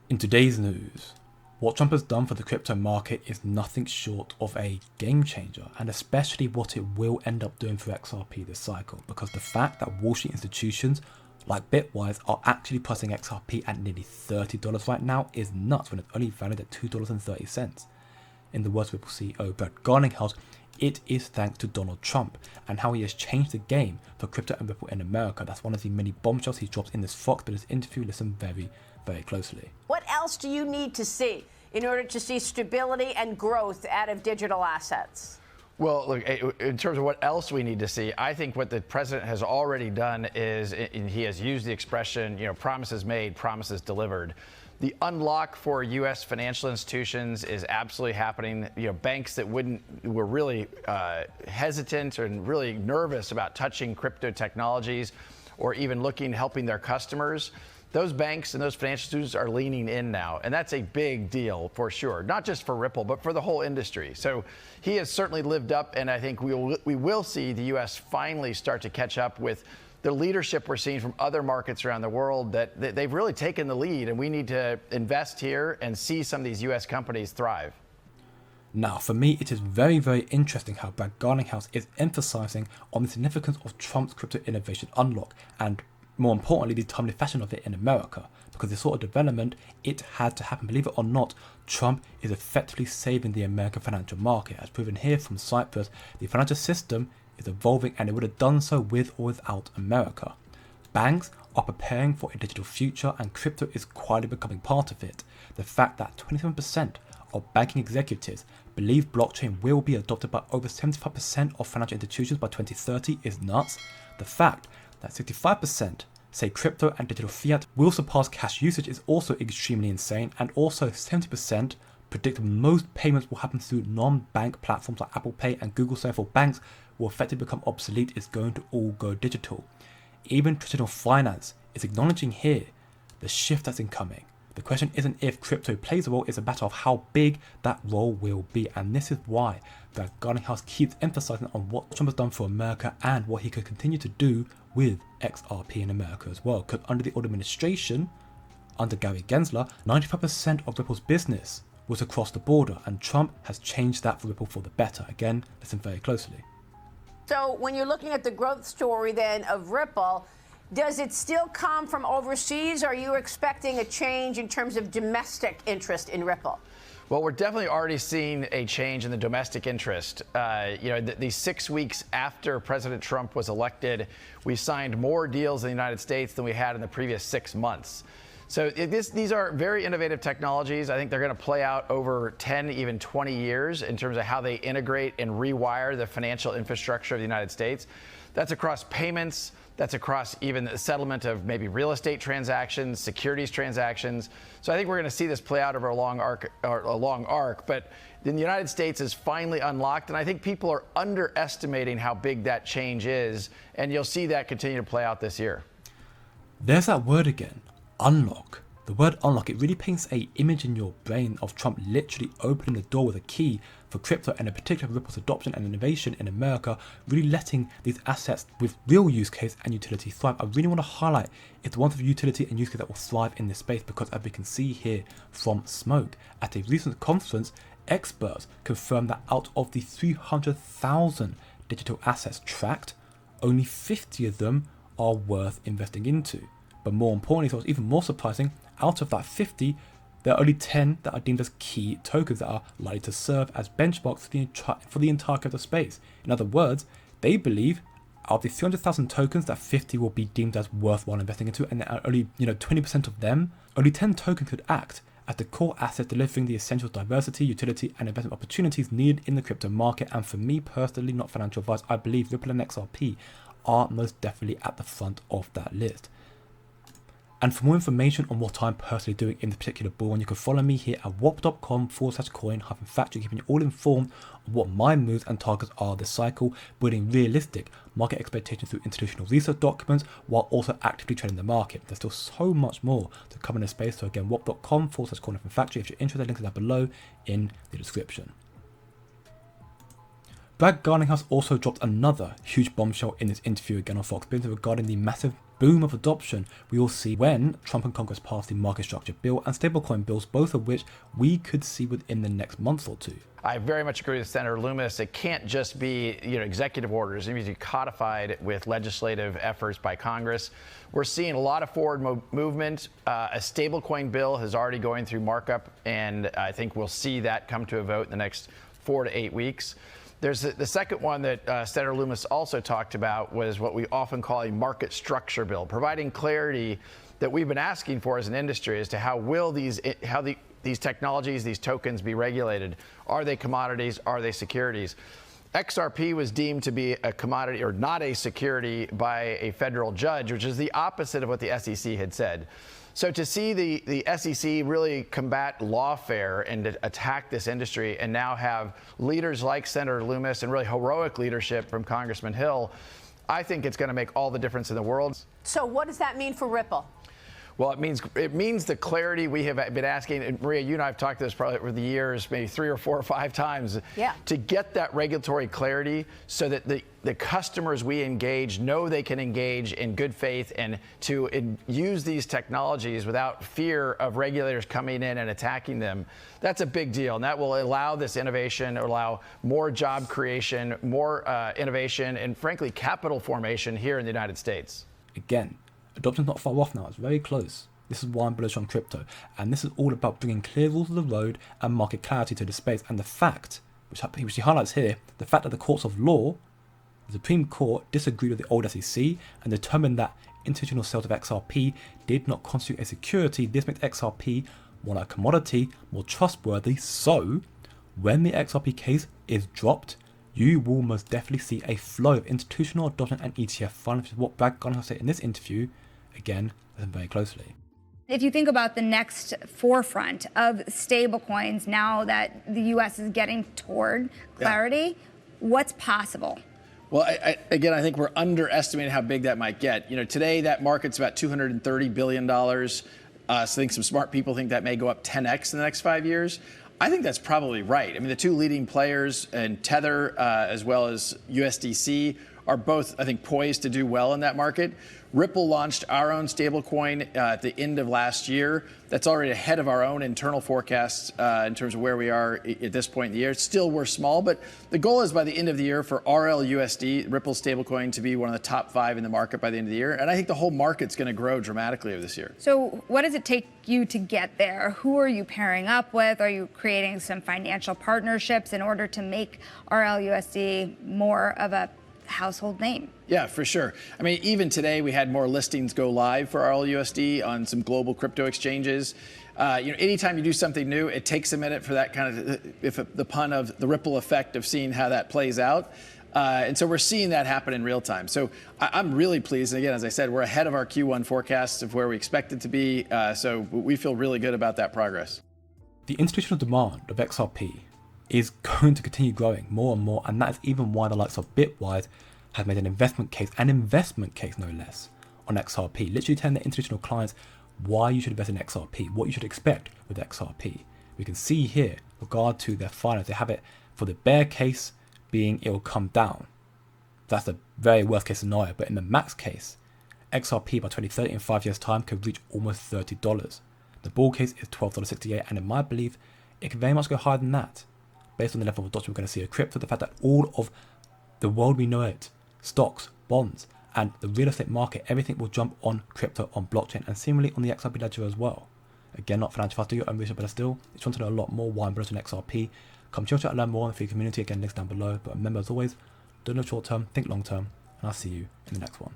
In today's news, what Trump has done for the crypto market is nothing short of a game changer, and especially what it will end up doing for XRP this cycle, because the fact that Wall Street institutions like Bitwise are actually pricing XRP at nearly $30 right now is nuts when it's only valued at $2.30. In the words of Ripple CEO Brad Garlinghouse, it is thanks to Donald Trump and how he has changed the game for crypto and Ripple in America. That's one of the many bombshells he drops in this Fox Business interview. Listen very, very closely. What else do you need to see in order to see stability and growth out of digital assets? Well, look, in terms of what else we need to see, I think what the president has already done is he has used the expression, promises made, promises delivered. The unlock for U.S. financial institutions is absolutely happening. Banks that were really hesitant and really nervous about touching crypto technologies or even helping their customers. Those banks and those financial institutions are leaning in now, and that's a big deal for sure, not just for Ripple, but for the whole industry. So he has certainly lived up, and I think we will see the U.S. finally start to catch up with the leadership we're seeing from other markets around the world, that they've really taken the lead, and we need to invest here and see some of these U.S. companies thrive. Now, for me, it is very, very interesting how Brad Garlinghouse is emphasizing on the significance of Trump's crypto innovation unlock, and more importantly, the timely fashion of it in America, because this sort of development, it had to happen. Believe it or not, Trump is effectively saving the American financial market. As proven here from Cyprus, the financial system is evolving, and it would have done so with or without America. Banks are preparing for a digital future, and crypto is quietly becoming part of it. The fact that 27% of banking executives believe blockchain will be adopted by over 75% of financial institutions by 2030 is nuts. The fact that 65% say crypto and digital fiat will surpass cash usage is also extremely insane, and also 70% predict most payments will happen through non-bank platforms like Apple Pay and Google, so for banks will effectively become obsolete, is going to all go digital. Even traditional finance is acknowledging here the shift that's incoming. The question isn't if crypto plays a role, it's a matter of how big that role will be, and this is why the Garlinghouse keeps emphasizing on what Trump has done for America and what he could continue to do with XRP in America as well. Because under the old administration, under Gary Gensler, 95% of Ripple's business was across the border, and Trump has changed that for Ripple for the better. Again, listen very closely. So when you're looking at the growth story then of Ripple, does it still come from overseas? Or are you expecting a change in terms of domestic interest in Ripple? Well, we're definitely already seeing a change in the domestic interest. The 6 weeks after President Trump was elected, we signed more deals in the United States than we had in the previous 6 months. So these are very innovative technologies. I think they're going to play out over 10, even 20 years in terms of how they integrate and rewire the financial infrastructure of the United States. That's across payments. That's across even the settlement of maybe real estate transactions, securities transactions. So I think we're going to see this play out over a long arc. But the United States is finally unlocked, and I think people are underestimating how big that change is, and you'll see that continue to play out this year. There's that word again, unlock. The word unlock, it really paints an image in your brain of Trump literally opening the door with a key for crypto, and in particular Ripple's adoption and innovation in America, really letting these assets with real use case and utility thrive. I really want to highlight it's one of the utility and use case that will thrive in this space, because as we can see here from Smoke, at a recent conference, experts confirmed that out of the 300,000 digital assets tracked, only 50 of them are worth investing into. But more importantly, so it's even more surprising, out of that 50, there are only 10 that are deemed as key tokens that are likely to serve as benchmarks for the entire crypto space. In other words, they believe out of the 300,000 tokens that 50 will be deemed as worthwhile investing into, and there are only 20% of them, only 10 tokens could act as the core asset delivering the essential diversity, utility, and investment opportunities needed in the crypto market. And for me personally, not financial advice, I believe Ripple and XRP are most definitely at the front of that list. And for more information on what I'm personally doing in this particular bull run, you can follow me here at wop.com/coin-factory, keeping you all informed on what my moves and targets are this cycle, building realistic market expectations through institutional research documents, while also actively trading the market. There's still so much more to come in this space, so again, wop.com/coin-factory. If you're interested, links are down below in the description. Brad Garlinghouse also dropped another huge bombshell in this interview again on Fox Business regarding the massive boom of adoption we will see when Trump and Congress pass the market structure bill and stablecoin bills, both of which we could see within the next month or two. I very much agree with Senator Loomis. It can't just be executive orders. It needs to be codified with legislative efforts by Congress. We're seeing a lot of forward movement. A stablecoin bill is already going through markup, and I think we'll see that come to a vote in the next 4 to 8 weeks. There's the second one that Senator Loomis also talked about was what we often call a market structure bill, providing clarity that we've been asking for as an industry as to how will these technologies, these tokens be regulated. Are they commodities? Are they securities? XRP was deemed to be a commodity or not a security by a federal judge, which is the opposite of what the SEC had said. So to see the SEC really combat lawfare and to attack this industry and now have leaders like Senator Loomis and really heroic leadership from Congressman Hill, I think it's going to make all the difference in the world. So what does that mean for Ripple? Well, it means the clarity we have been asking. And Maria, you and I have talked to this probably over the years, maybe 3 or 4 or 5 times, to get that regulatory clarity so that the customers we engage know they can engage in good faith and to use these technologies without fear of regulators coming in and attacking them. That's a big deal. And that will allow this innovation, allow more job creation, more innovation, and frankly, capital formation here in the United States. Again, adoption's not far off now, it's very close. This is why I'm bullish on crypto, and this is all about bringing clear rules of the road and market clarity to the space, and the fact, which he highlights here, the fact that the courts of law, the Supreme Court, disagreed with the old SEC and determined that institutional sales of XRP did not constitute a security. This makes XRP more like a commodity, more trustworthy, so when the XRP case is dropped, you will most definitely see a flow of institutional adoption and ETF funding, which is what Brad Garlinghouse said in this interview. Again, listen very closely. If you think about the next forefront of stablecoins, now that the U.S. is getting toward clarity, what's possible? Well, I think we're underestimating how big that might get. Today that market's about $230 billion. So I think some smart people think that may go up 10x in the next 5 years. I think that's probably right. I mean, the two leading players in Tether as well as USDC are both, I think, poised to do well in that market. Ripple launched our own stablecoin at the end of last year. That's already ahead of our own internal forecasts in terms of where we are at this point in the year. Still, we're small, but the goal is by the end of the year for RLUSD, Ripple stablecoin, to be one of the top 5 in the market by the end of the year. And I think the whole market's going to grow dramatically over this year. So what does it take you to get there? Who are you pairing up with? Are you creating some financial partnerships in order to make RLUSD more of a household name? Yeah, for sure. I mean, even today we had more listings go live for RLUSD on some global crypto exchanges. Anytime you do something new, it takes a minute for that kind of, the pun of the ripple effect of seeing how that plays out. And so we're seeing that happen in real time. So I'm really pleased. And again, as I said, we're ahead of our Q1 forecasts of where we expect it to be. So we feel really good about that progress. The institutional demand of XRP is going to continue growing more and more, and that is even why the likes of Bitwise have made an investment case no less, on XRP, literally telling their institutional clients why you should invest in XRP, what you should expect with XRP. We can see here, regard to their finance, they have it for the bear case being it will come down. That's the very worst case scenario, but in the max case, XRP by 2030 in 5 years time could reach almost $30. The bull case is $12.68, and in my belief, it could very much go higher than that. Based on the level of adoption we're going to see of crypto, the fact that all of the world we know it, stocks, bonds, and the real estate market, everything will jump on crypto, on blockchain, and seemingly on the XRP ledger as well. Again, not financial advice, do your own research, but still, if you want to know a lot more why I'm bullish on XRP, come chill chat and learn more in the free community. Again, links down below. But remember, as always, don't know short term, think long term, and I'll see you in the next one.